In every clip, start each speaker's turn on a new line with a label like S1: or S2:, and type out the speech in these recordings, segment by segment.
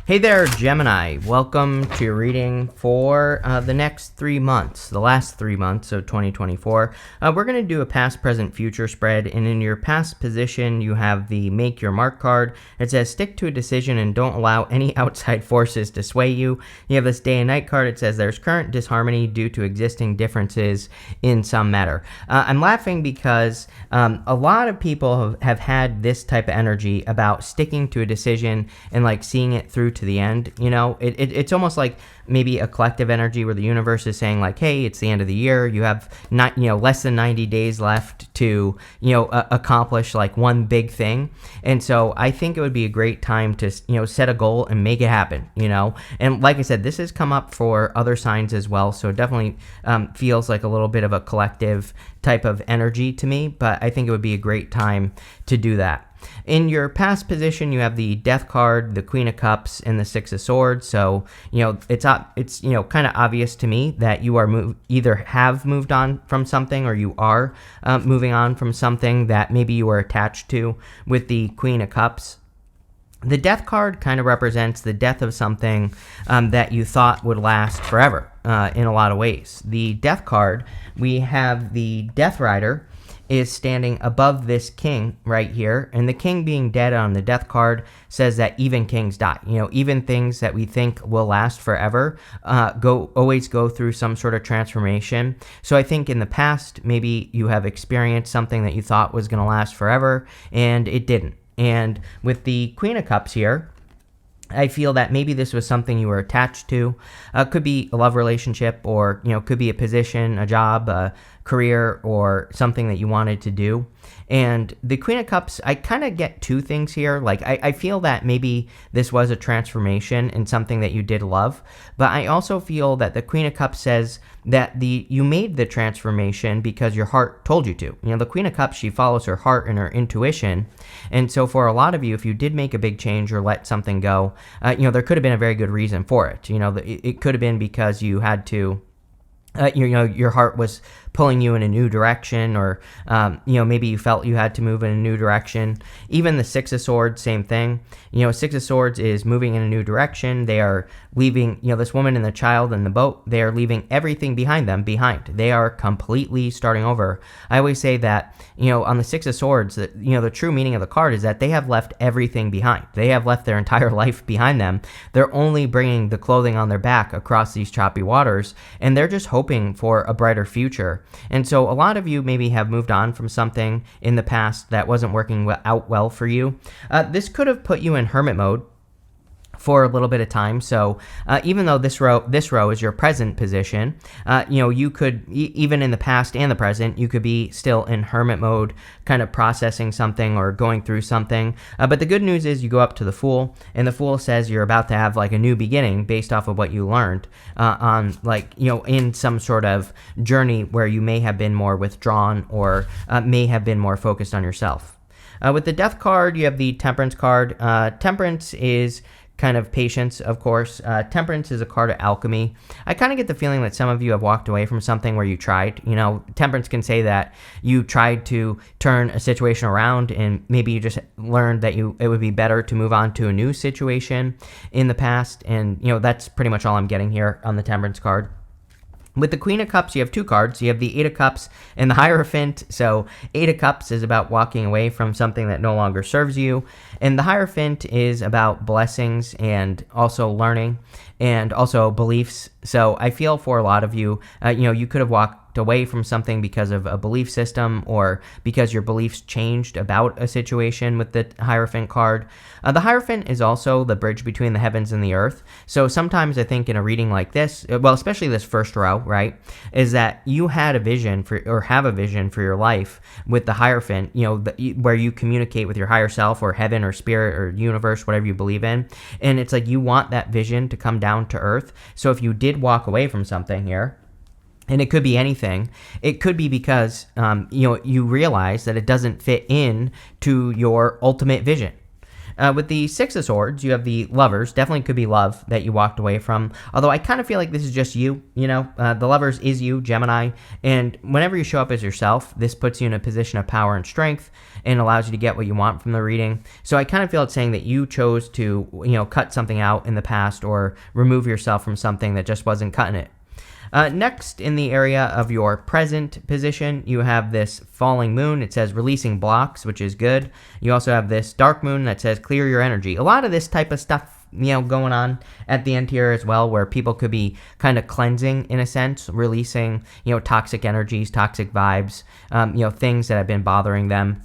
S1: Hey there, Gemini. Welcome to your reading for the next 3 months, the last 3 months of 2024. We're going to do a past, present, future spread, and in your past position, you have the Make Your Mark card. It says, stick to a decision and don't allow any outside forces to sway you. You have this Day and Night card. It says, there's current disharmony due to existing differences in some matter. I'm laughing because a lot of people have had this type of energy about sticking to a decision and like seeing it through to the end. You know, it's almost like maybe a collective energy where the universe is saying like, hey, it's the end of the year, you have not, less than 90 days left to accomplish like one big thing. And so I think it would be a great time to set a goal and make it happen. And like I said, this has come up for other signs as well, so it definitely feels like a little bit of a collective type of energy to me, but I think it would be a great time to do that. In your past position, you have the Death card, the Queen of Cups, and the Six of Swords. So, it's kind of obvious to me that you are either have moved on from something or you are moving on from something that maybe you were attached to with the Queen of Cups. The Death card kind of represents the death of something that you thought would last forever in a lot of ways. The Death card, we have the Death Rider is standing above this king right here, and the king being dead on the Death card says that even kings die. Even things that we think will last forever always go through some sort of transformation. So I think in the past, maybe you have experienced something that you thought was going to last forever, and it didn't. And with the Queen of Cups here, I feel that maybe this was something you were attached to. Could be a love relationship, or could be a position, a job, a career, or something that you wanted to do. And the Queen of Cups, I kind of get two things here. Like, I feel that maybe this was a transformation and something that you did love, but I also feel that the Queen of Cups says that you made the transformation because your heart told you to. The Queen of Cups, she follows her heart and her intuition. And so for a lot of you, if you did make a big change or let something go, there could have been a very good reason for it. It could have been because you had to, your heart was pulling you in a new direction, or maybe you felt you had to move in a new direction. Even the Six of Swords, same thing. Six of Swords is moving in a new direction. They are leaving, this woman and the child in the boat, they are leaving everything behind. They are completely starting over. I always say that, on the Six of Swords, that, the true meaning of the card is that they have left everything behind. They have left their entire life behind them. They're only bringing the clothing on their back across these choppy waters, and they're just hoping for a brighter future. And so a lot of you maybe have moved on from something in the past that wasn't working out well for you. This could have put you in hermit mode for a little bit of time. So even though this row is your present position, you could, even in the past and the present, you could be still in hermit mode, kind of processing something or going through something. But the good news is you go up to the Fool, and the Fool says you're about to have like a new beginning based off of what you learned in some sort of journey where you may have been more withdrawn or may have been more focused on yourself. With the Death card, you have the Temperance card. Temperance is kind of patience, of course. Temperance is a card of alchemy. I kind of get the feeling that some of you have walked away from something where you tried. Temperance can say that you tried to turn a situation around, and maybe you just learned that it would be better to move on to a new situation in the past. And, that's pretty much all I'm getting here on the Temperance card. With the Queen of Cups, you have two cards. You have the Eight of Cups and the Hierophant. So Eight of Cups is about walking away from something that no longer serves you. And the Hierophant is about blessings and also learning and also beliefs. So I feel for a lot of you, you could have walked away from something because of a belief system or because your beliefs changed about a situation with the Hierophant card. The Hierophant is also the bridge between the heavens and the earth. So sometimes I think in a reading like this, well, especially this first row, right, is that you had a vision have a vision for your life with the Hierophant, where you communicate with your higher self or heaven or spirit or universe, whatever you believe in. And it's like you want that vision to come down to earth. So if you did walk away from something here, and it could be anything. It could be because, you realize that it doesn't fit in to your ultimate vision. With the Six of Swords, you have the Lovers. Definitely could be love that you walked away from. Although I kind of feel like this is just you, the Lovers is you, Gemini. And whenever you show up as yourself, this puts you in a position of power and strength and allows you to get what you want from the reading. So I kind of feel it's saying that you chose to, cut something out in the past or remove yourself from something that just wasn't cutting it. Next, in the area of your present position, you have this falling moon. It says releasing blocks, which is good. You also have this dark moon that says clear your energy. A lot of this type of stuff, going on at the end here as well, where people could be kind of cleansing in a sense, releasing, toxic energies, toxic vibes, things that have been bothering them.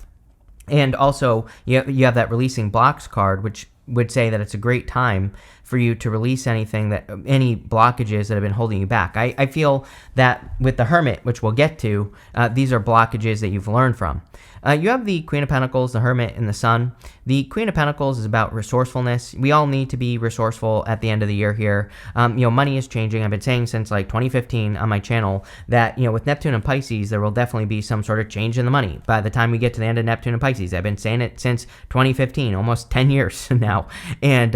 S1: And also, you have that releasing blocks card, which would say that it's a great time for you to release any blockages that have been holding you back. I feel that with the Hermit, which we'll get to, these are blockages that you've learned from. You have the Queen of Pentacles, the Hermit, and the Sun. The Queen of Pentacles is about resourcefulness. We all need to be resourceful at the end of the year here. Money is changing. I've been saying since like 2015 on my channel that, with Neptune and Pisces, there will definitely be some sort of change in the money by the time we get to the end of Neptune and Pisces. I've been saying it since 2015, almost 10 years now. And,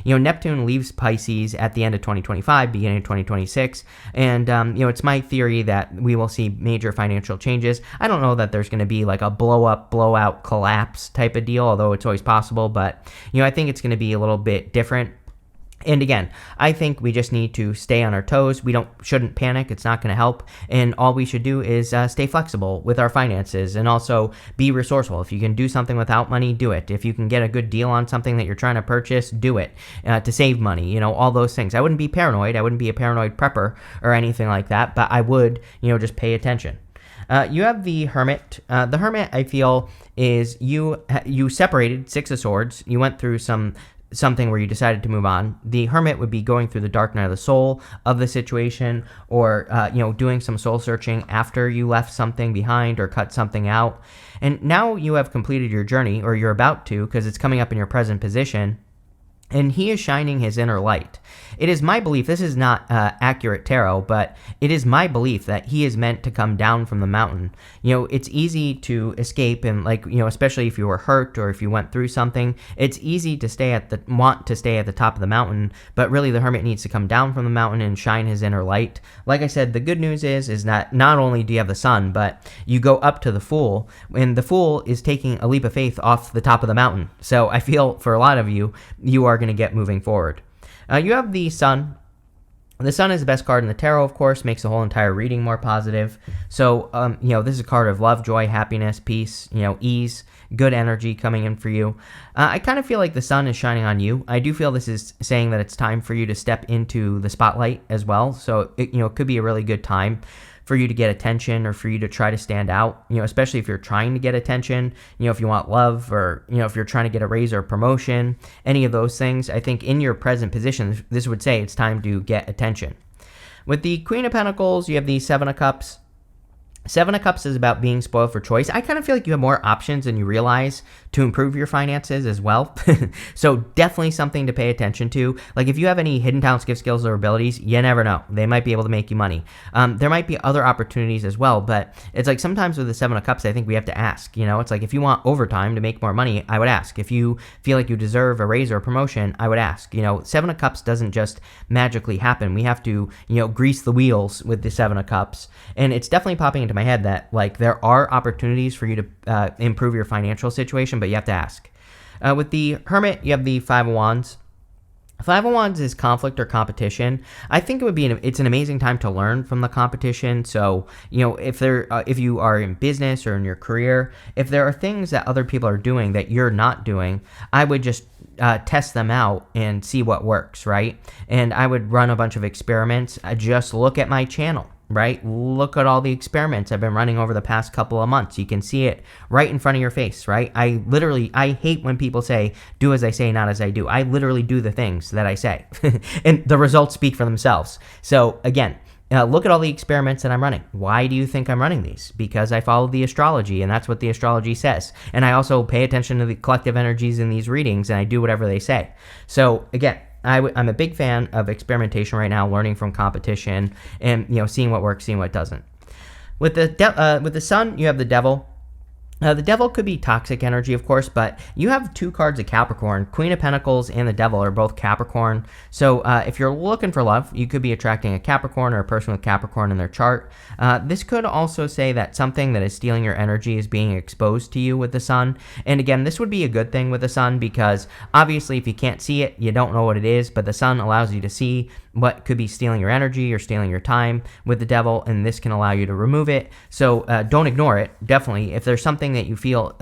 S1: Neptune leaves Pisces at the end of 2025, beginning of 2026. And, it's my theory that we will see major financial changes. I don't know that there's going to be like a blowout collapse type of deal, although it's always possible. But, I think it's going to be a little bit different. And again, I think we just need to stay on our toes. We shouldn't panic. It's not going to help. And all we should do is stay flexible with our finances and also be resourceful. If you can do something without money, do it. If you can get a good deal on something that you're trying to purchase, do it to save money. All those things. I wouldn't be paranoid. I wouldn't be a paranoid prepper or anything like that. But I would, just pay attention. You have the Hermit. The Hermit, I feel, is you separated Six of Swords. You went through something where you decided to move on. The Hermit would be going through the dark night of the soul of the situation, or doing some soul searching after you left something behind or cut something out. And now you have completed your journey, or you're about to, because it's coming up in your present position. And he is shining his inner light. It is my belief, this is not accurate tarot, but it is my belief that he is meant to come down from the mountain. It's easy to escape, and especially if you were hurt or if you went through something, it's easy to want to stay at the top of the mountain, but really the Hermit needs to come down from the mountain and shine his inner light. Like I said, the good news is that not only do you have the Sun, but you go up to the Fool, and the Fool is taking a leap of faith off the top of the mountain. So I feel for a lot of you are going to get moving forward. You have the Sun. The Sun is the best card in the tarot, of course, makes the whole entire reading more positive. So, this is a card of love, joy, happiness, peace, ease, good energy coming in for you. I kind of feel like the Sun is shining on you. I do feel this is saying that it's time for you to step into the spotlight as well. So, it could be a really good time for you to get attention or for you to try to stand out, especially if you're trying to get attention, if you want love or, if you're trying to get a raise or a promotion, any of those things. I think in your present position, this would say it's time to get attention. With the Queen of Pentacles, you have the Seven of Cups. Seven of Cups is about being spoiled for choice. I kind of feel like you have more options than you realize to improve your finances as well. So definitely something to pay attention to. Like if you have any hidden talents, gifts, skills, or abilities, you never know. They might be able to make you money. There might be other opportunities as well, but it's like sometimes with the Seven of Cups, I think we have to ask. It's like if you want overtime to make more money, I would ask. If you feel like you deserve a raise or a promotion, I would ask. Seven of Cups doesn't just magically happen. We have to, grease the wheels with the Seven of Cups. And it's definitely popping into my head that like there are opportunities for you to improve your financial situation, but you have to ask. With the Hermit, you have the Five of Wands. Five of Wands is conflict or competition. I think it's an amazing time to learn from the competition. So, if you are in business or in your career, if there are things that other people are doing that you're not doing, I would just test them out and see what works, right? And I would run a bunch of experiments. I just look at my channel. Right? Look at all the experiments I've been running over the past couple of months. You can see it right in front of your face, right? I hate when people say, do as I say, not as I do. I literally do the things that I say. And the results speak for themselves. So again, look at all the experiments that I'm running. Why do you think I'm running these? Because I follow the astrology, and that's what the astrology says. And I also pay attention to the collective energies in these readings, and I do whatever they say. So again, I'm a big fan of experimentation right now, learning from competition and, seeing what works, seeing what doesn't. With the Sun, you have the Devil. The devil could be toxic energy, of course, but you have two cards of Capricorn. Queen of Pentacles and the devil are both Capricorn. So if you're looking for love, you could be attracting a Capricorn or a person with Capricorn in their chart. This could also say that something that is stealing your energy is being exposed to you with the sun. And again, this would be a good thing with the sun because obviously if you can't see it, you don't know what it is, but the sun allows you to see what could be stealing your energy or stealing your time with the devil, and this can allow you to remove it. So don't ignore it. Definitely, if there's something that you feel,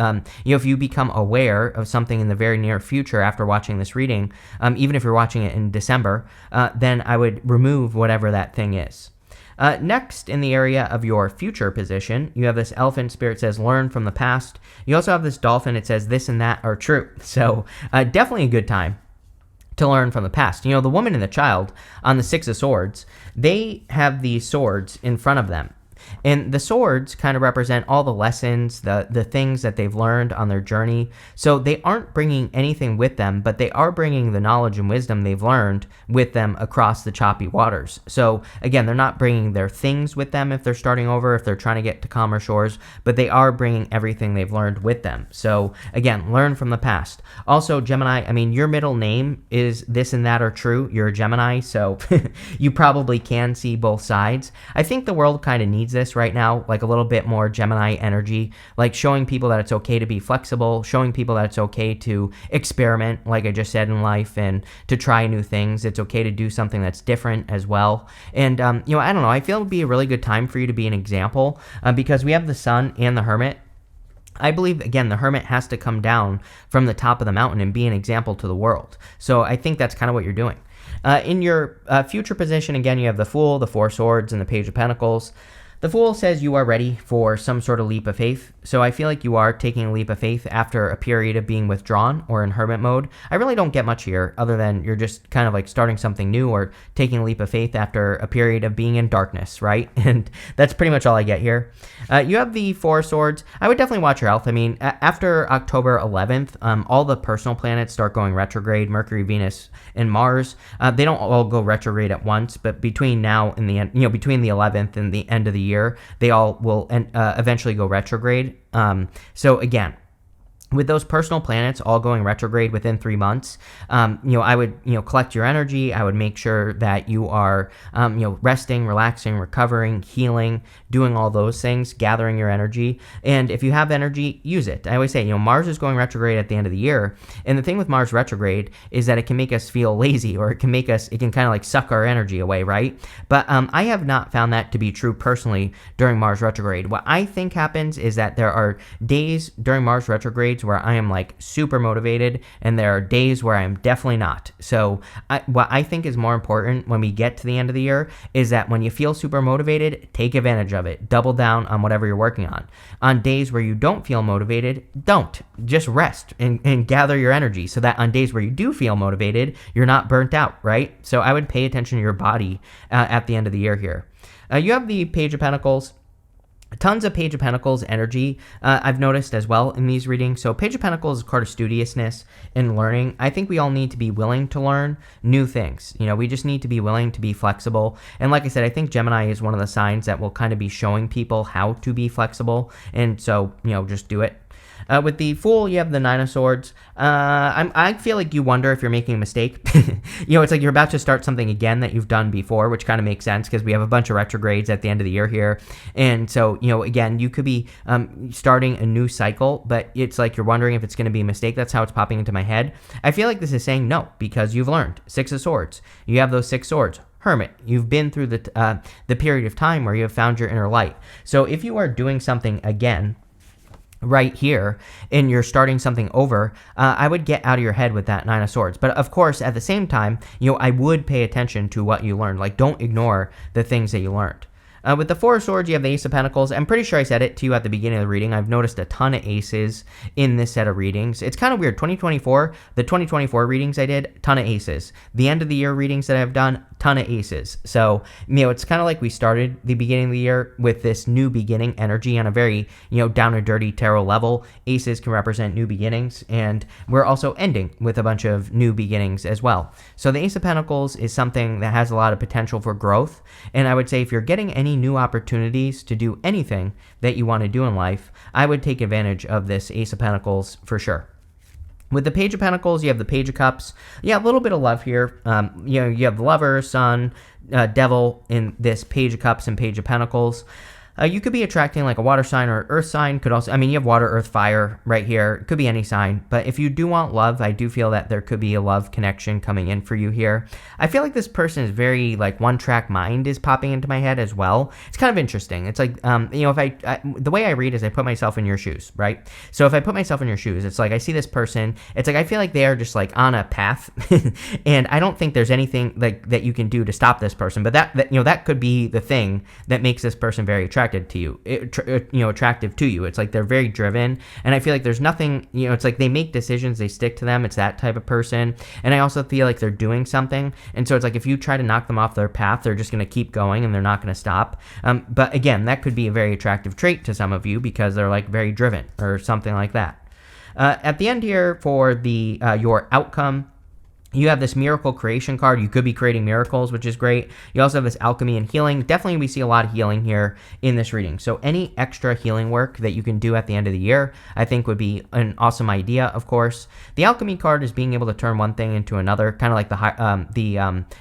S1: if you become aware of something in the very near future after watching this reading, even if you're watching it in December, then I would remove whatever that thing is. Next, in the area of your future position, you have this elephant spirit says, learn from the past. You also have this dolphin. It says, this and that are true. So definitely a good time to learn from the past. The woman and the child on the Six of Swords, they have these swords in front of them. And the swords kind of represent all the lessons, the things that they've learned on their journey. So they aren't bringing anything with them, but they are bringing the knowledge and wisdom they've learned with them across the choppy waters. So again, they're not bringing their things with them if they're starting over, if they're trying to get to calmer shores, but they are bringing everything they've learned with them. So again, learn from the past. Also, Gemini, your middle name is this and that are true. You're a Gemini, so you probably can see both sides. I think the world kind of needs this right now, like a little bit more Gemini energy, like showing people that it's okay to be flexible, showing people that it's okay to experiment, like I just said, in life, and to try new things. It's okay to do something that's different as well. And, I don't know, I feel it would be a really good time for you to be an example because we have the Sun and the Hermit. I believe, again, the Hermit has to come down from the top of the mountain and be an example to the world. So I think that's kind of what you're doing. In your future position, again, you have the Fool, the Four Swords, and the Page of Pentacles. The Fool says you are ready for some sort of leap of faith. So I feel like you are taking a leap of faith after a period of being withdrawn or in hermit mode. I really don't get much here other than you're just kind of like starting something new or taking a leap of faith after a period of being in darkness, right? And that's pretty much all I get here. You have the Four Swords. I would definitely watch your health. After October 11th, all the personal planets start going retrograde, Mercury, Venus, and Mars. They don't all go retrograde at once, but between now and the end, between the 11th and the end of the year, they all will eventually go retrograde. So again, with those personal planets all going retrograde within 3 months, I would, collect your energy. I would make sure that you are, resting, relaxing, recovering, healing, doing all those things, gathering your energy. And if you have energy, use it. I always say, Mars is going retrograde at the end of the year. And the thing with Mars retrograde is that it can make us feel lazy, or it can kind of like suck our energy away, right? But I have not found that to be true personally during Mars retrograde. What I think happens is that there are days during Mars retrograde where I am like super motivated, and there are days where I am definitely not. So what I think is more important when we get to the end of the year is that when you feel super motivated, take advantage of it. Double down on whatever you're working on. On days where you don't feel motivated, don't. Just rest and gather your energy so that on days where you do feel motivated, you're not burnt out, right? So I would pay attention to your body at the end of the year here. You have the Page of Pentacles. Tons of Page of Pentacles energy I've noticed as well in these readings. So Page of Pentacles is a card of studiousness and learning. I think we all need to be willing to learn new things. We just need to be willing to be flexible. And like I said, I think Gemini is one of the signs that will kind of be showing people how to be flexible. And so, just do it. With the Fool, you have the Nine of Swords. I feel like you wonder if you're making a mistake. It's like you're about to start something again that you've done before, which kind of makes sense because we have a bunch of retrogrades at the end of the year here. And so, again, you could be starting a new cycle, but it's like you're wondering if it's going to be a mistake. That's how it's popping into my head. I feel like this is saying no, because you've learned. Six of Swords. You have those 6 swords. Hermit, you've been through the period of time where you have found your inner light. So if you are doing something again, right here, and you're starting something over, I would get out of your head with that Nine of Swords. But of course, at the same time, I would pay attention to what you learned. Like, don't ignore the things that you learned. With the Four of Swords, you have the Ace of Pentacles. I'm pretty sure I said it to you at the beginning of the reading. I've noticed a ton of aces in this set of readings. It's kind of weird. The 2024 readings I did, ton of aces. The end of the year readings that I've done, ton of aces. So, it's kind of like we started the beginning of the year with this new beginning energy on a very, down and dirty tarot level. Aces can represent new beginnings, and we're also ending with a bunch of new beginnings as well. So the Ace of Pentacles is something that has a lot of potential for growth. And I would say if you're getting any new opportunities to do anything that you want to do in life, I would take advantage of this Ace of Pentacles for sure. With the Page of Pentacles, you have the Page of Cups. Yeah, a little bit of love here. You have the Lover, Sun, Devil in this Page of Cups and Page of Pentacles. You could be attracting like a water sign or earth sign. Could also, you have water, earth, fire right here. It could be any sign. But if you do want love, I do feel that there could be a love connection coming in for you here. I feel like this person is very like one-track mind is popping into my head as well. It's kind of interesting. It's like, if the way I read is I put myself in your shoes, right? So if I put myself in your shoes, it's like I see this person. It's like I feel like they are just like on a path, and I don't think there's anything like that you can do to stop this person. But that could be the thing that makes this person very attractive to you, attractive to you. It's like they're very driven, and I feel like there's nothing, it's like they make decisions, they stick to them. It's that type of person. And I also feel like they're doing something, and so it's like if you try to knock them off their path, they're just going to keep going and they're not going to stop. But again, that could be a very attractive trait to some of you because they're like very driven or something like that. At the end here for the your outcome, you have this miracle creation card. You could be creating miracles, which is great. You also have this alchemy and healing. Definitely we see a lot of healing here in this reading. So any extra healing work that you can do at the end of the year, I think would be an awesome idea, of course. The alchemy card is being able to turn one thing into another, kind of like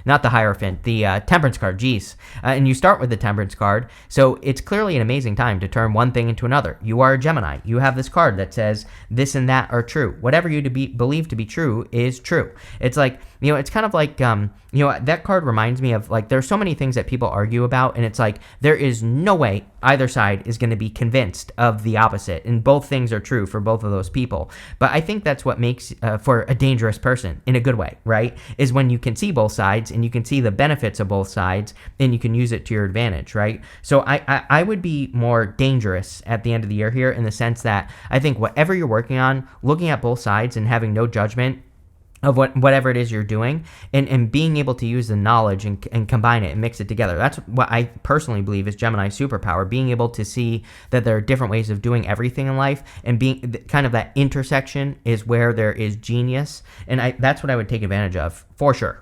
S1: not the Hierophant, the temperance card, geez. And you start with the temperance card. So it's clearly an amazing time to turn one thing into another. You are a Gemini. You have this card that says this and that are true. Whatever you believe to be true is true. It's like, it's kind of like, that card reminds me of like, there's so many things that people argue about, and it's like, there is no way either side is going to be convinced of the opposite, and both things are true for both of those people. But I think that's what makes for a dangerous person in a good way, right? Is when you can see both sides and you can see the benefits of both sides and you can use it to your advantage, right? So I would be more dangerous at the end of the year here in the sense that I think whatever you're working on, looking at both sides and having no judgment of whatever it is you're doing, and being able to use the knowledge and combine it and mix it together. That's what I personally believe is Gemini's superpower, being able to see that there are different ways of doing everything in life, and being kind of that intersection is where there is genius, and that's what I would take advantage of for sure.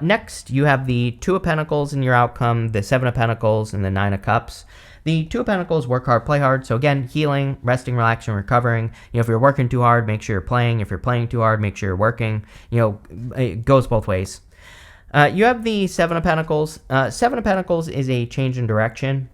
S1: Next, you have the Two of Pentacles in your outcome, the Seven of Pentacles, and the Nine of Cups. The Two of Pentacles, work hard, play hard. So again, healing, resting, relaxing, recovering. If you're working too hard, make sure you're playing. If you're playing too hard, make sure you're working. It goes both ways. You have the Seven of Pentacles. Seven of Pentacles is a change in direction.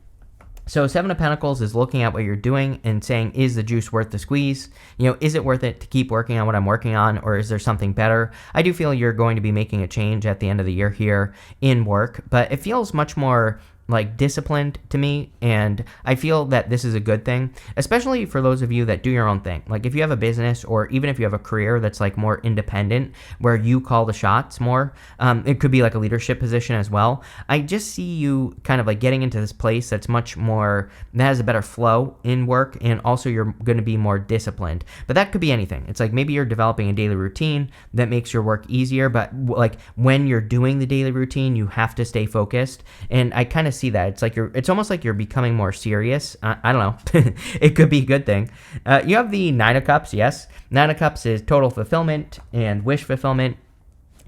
S1: So Seven of Pentacles is looking at what you're doing and saying, is the juice worth the squeeze? Is it worth it to keep working on what I'm working on, or is there something better? I do feel you're going to be making a change at the end of the year here in work, but it feels much more like disciplined to me, and I feel that this is a good thing, especially for those of you that do your own thing. Like if you have a business, or even if you have a career that's like more independent, where you call the shots more, it could be like a leadership position as well. I just see you kind of like getting into this place that's much more, that has a better flow in work, and also you're going to be more disciplined. But that could be anything. It's like maybe you're developing a daily routine that makes your work easier, but like when you're doing the daily routine, you have to stay focused, and I kind of see that. It's almost like you're becoming more serious. I don't know. It could be a good thing. You have the Nine of Cups. Yes. Nine of Cups is total fulfillment and wish fulfillment.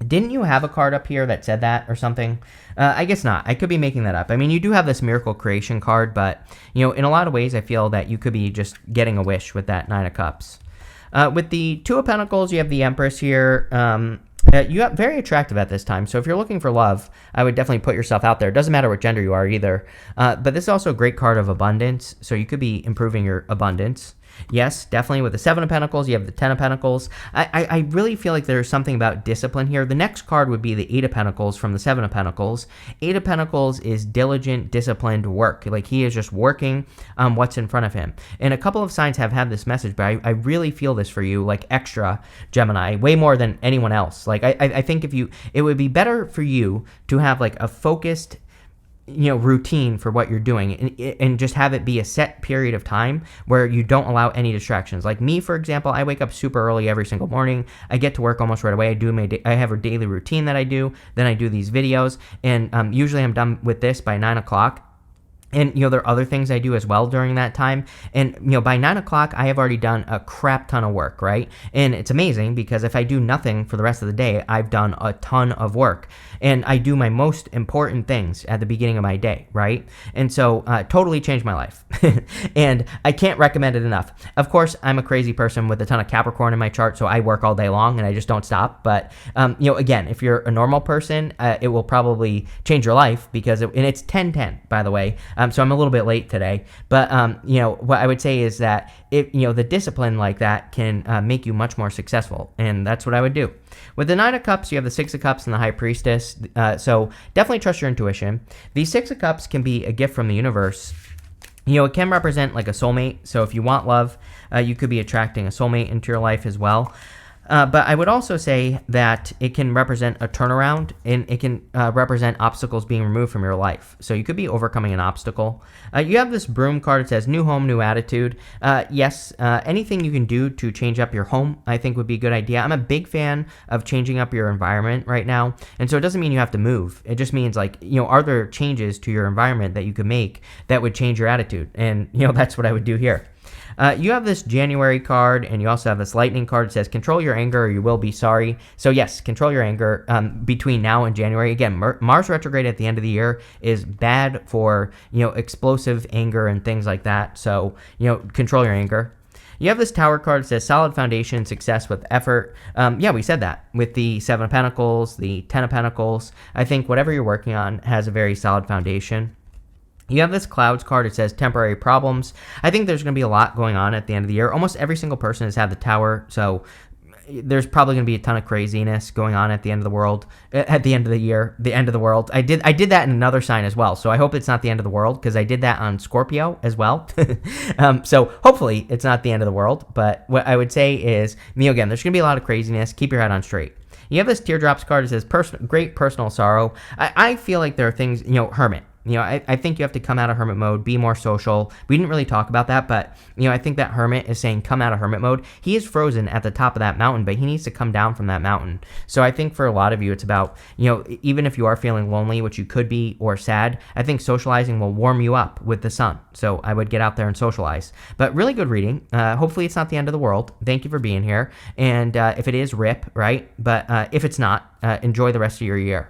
S1: Didn't you have a card up here that said that or something? I guess not. I could be making that up. I mean, you do have this miracle creation card, but in a lot of ways, I feel that you could be just getting a wish with that Nine of Cups. With the Two of Pentacles, you have the Empress here. You are very attractive at this time, so if you're looking for love, I would definitely put yourself out there. It doesn't matter what gender you are either. But this is also a great card of abundance, so you could be improving your abundance. Yes, definitely with the Seven of Pentacles, you have the Ten of Pentacles. I really feel like there's something about discipline here. The next card would be the Eight of Pentacles from the Seven of Pentacles. Eight of Pentacles is diligent, disciplined work. Like he is just working on what's in front of him. And a couple of signs have had this message, but I really feel this for you, like extra Gemini, way more than anyone else. Like I think it would be better for you to have like a focused routine for what you're doing, and just have it be a set period of time where you don't allow any distractions. Like me, for example, I wake up super early every single morning. I get to work almost right away. I have a daily routine that I do. Then I do these videos, and usually I'm done with this by 9 o'clock. And, there are other things I do as well during that time. And, by 9 o'clock, I have already done a crap ton of work, right? And it's amazing because if I do nothing for the rest of the day, I've done a ton of work. And I do my most important things at the beginning of my day, right? And so, totally changed my life. And I can't recommend it enough. Of course, I'm a crazy person with a ton of Capricorn in my chart, so I work all day long and I just don't stop. But, again, if you're a normal person, it will probably change your life because, and it's 10/10, by the way. So I'm a little bit late today, but what I would say is that the discipline like that can make you much more successful, and that's what I would do. With the 9 of Cups, you have the 6 of Cups and the High Priestess. So definitely trust your intuition. The 6 of Cups can be a gift from the universe. It can represent like a soulmate. So if you want love, you could be attracting a soulmate into your life as well. But I would also say that it can represent a turnaround, and it can represent obstacles being removed from your life. So you could be overcoming an obstacle. You have this Broom card. It says new home, new attitude. Yes, anything you can do to change up your home, I think would be a good idea. I'm a big fan of changing up your environment right now. And so it doesn't mean you have to move. It just means are there changes to your environment that you could make that would change your attitude? And, that's what I would do here. You have this January card, and you also have this Lightning card. It says, control your anger or you will be sorry. So yes, control your anger between now and January. Again, Mars retrograde at the end of the year is bad for, explosive anger and things like that. So, control your anger. You have this Tower card. It says solid foundation, success with effort. We said that with the 7 of Pentacles, the 10 of Pentacles. I think whatever you're working on has a very solid foundation. You have this Clouds card. It says temporary problems. I think there's going to be a lot going on at the end of the year. Almost every single person has had the Tower, so there's probably going to be a ton of craziness going on at the end of the world, at the end of the year, the end of the world. I did that in another sign as well, so I hope it's not the end of the world because I did that on Scorpio as well. So hopefully it's not the end of the world, but what I would say is, again, there's going to be a lot of craziness. Keep your head on straight. You have this Teardrops card. It says great personal sorrow. I feel like there are things, Hermit. I think you have to come out of hermit mode, be more social. We didn't really talk about that, but, I think that Hermit is saying come out of hermit mode. He is frozen at the top of that mountain, but he needs to come down from that mountain. So I think for a lot of you, it's about, even if you are feeling lonely, which you could be, or sad, I think socializing will warm you up with the sun. So I would get out there and socialize. But really good reading. Hopefully it's not the end of the world. Thank you for being here. And if it is, rip, right? But if it's not, enjoy the rest of your year.